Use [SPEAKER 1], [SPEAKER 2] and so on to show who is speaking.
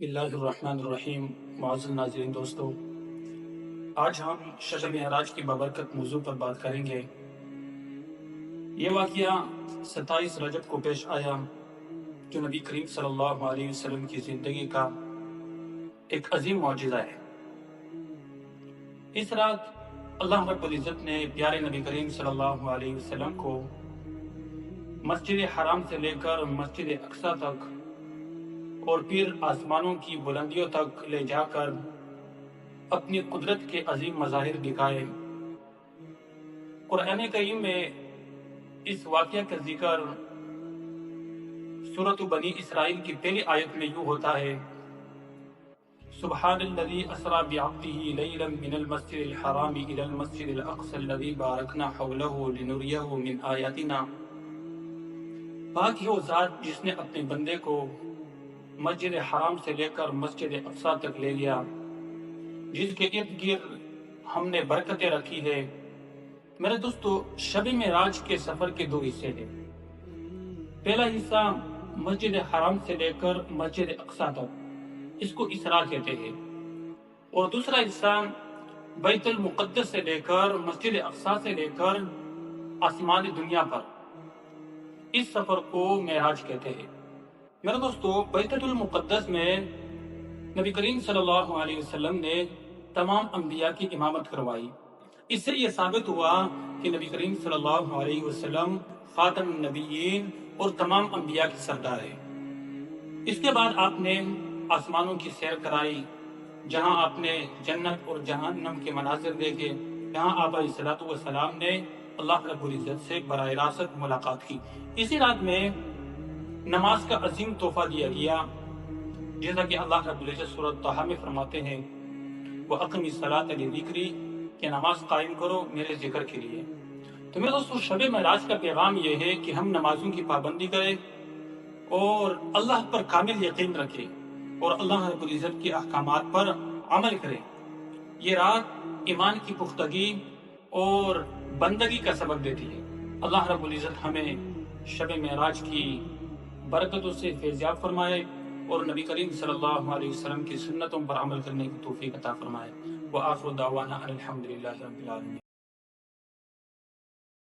[SPEAKER 1] اللہ الرحمن الرحیم۔ معزز ناظرین دوستو، آج ہم شب معراج کی بابرکت موضوع پر بات کریں گے۔ یہ واقعہ 27 رجب کو پیش آیا جو نبی کریم صلی اللہ علیہ وسلم کی زندگی کا ایک عظیم معجزہ ہے۔ اس رات اللہ رب العزت نے پیارے نبی کریم صلی اللہ علیہ وسلم کو مسجد حرام سے لے کر مسجد اقصی تک اور پھر آسمانوں کی بلندیوں تک لے جا کر اپنی قدرت کے عظیم مظاہر دکھائے۔ قرآن کریم میں اس واقعہ کا ذکر سورۃ بنی اسرائیل کی پہلی آیت میں یوں ہوتا ہے: سبحان الذی اسری بعبدہ لیلا من المسجد الحرام الی المسجد الاقصی الذی بارکنا حولہ لنریہ من آیاتنا۔ پاک ہے وہ ذات جس نے اپنے بندے کو مسجد حرام سے لے کر مسجد اقصی تک لے لیا، جس کے ارد گرد ہم نے برکتیں رکھی ہے۔ میرے دوستو، شب معراج کے سفر کے دو حصے ہیں۔ پہلا حصہ مسجد حرام سے لے کر مسجد اقصی تک، اس کو اسراء کہتے ہیں، اور دوسرا حصہ بیت المقدس سے لے کر مسجد اقصی سے لے کر آسمان دنیا پر، اس سفر کو معراج کہتے ہیں۔ میرے دوستو، بیت المقدس میں نبی کریم صلی اللہ علیہ وسلم نے تمام انبیاء کی امامت کروائی۔ اس سے یہ ثابت ہوا کہ نبی کریم صلی اللہ علیہ وسلم خاتم النبیین اور تمام انبیاء کی سردار ہے۔ اس کے بعد آپ نے آسمانوں کی سیر کرائی، جہاں آپ نے جنت اور جہنم کے مناظر دیکھے، جہاں آپ علیہ الصلوۃ والسلام نے اللہ رب العزت سے براہ راست ملاقات کی۔ اسی رات میں نماز کا عظیم تحفہ دیا گیا، جیسا کہ اللہ رب العزت سورۃ طٰہٰ میں فرماتے ہیں: وَأَقِمِ الصَّلَاةَ لِذِكْرِی، کہ نماز قائم کرو میرے ذکر کے لیے۔ تو میرے دوستو، شب معراج کا پیغام یہ ہے کہ ہم نمازوں کی پابندی کریں اور اللہ پر کامل یقین رکھیں اور اللہ رب العزت کے احکامات پر عمل کریں۔ یہ رات ایمان کی پختگی اور بندگی کا سبق دیتی ہے۔ اللہ رب العزت ہمیں شب معراج کی برکتوں سے فیضیاب فرمائے اور نبی کریم صلی اللہ علیہ وسلم کی سنتوں پر عمل کرنے کی توفیق عطا فرمائے۔ وآخر دعوانا ان الحمد للہ رب العالمین۔